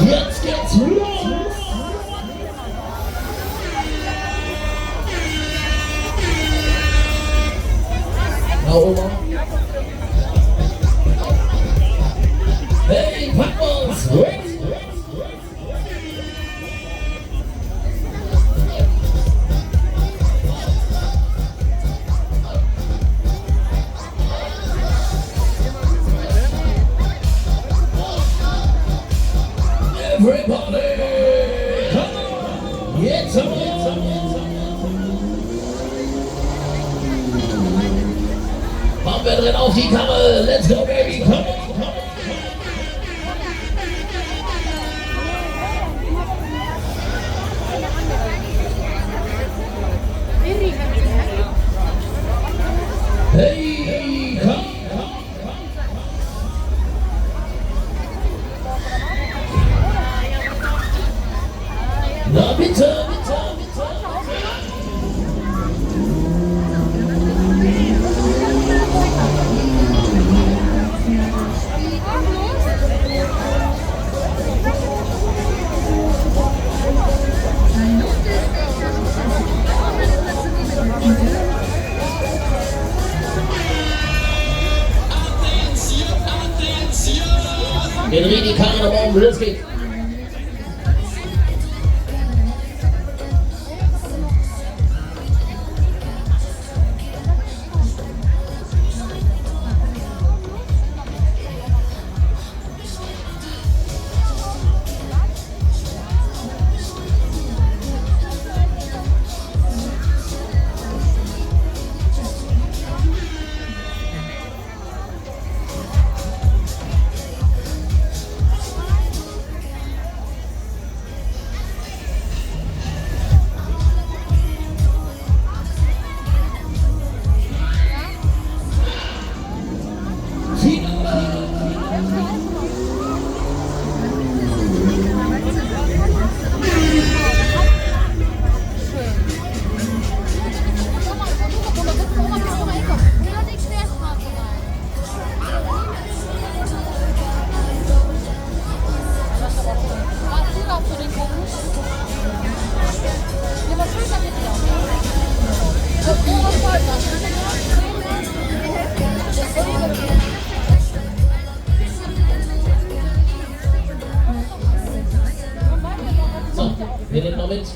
Jetzt geht's los! Na Oma? Hey, packen uns! Everybody! Come on! Jetzt haben wir! Machen wir drin auf die Kammer! Let's go, baby! Come on! Hey, komm! Na bitte, bitte, bitte! Wir drehen die Karre nach oben, los geht's! So, wir nehmen noch mit.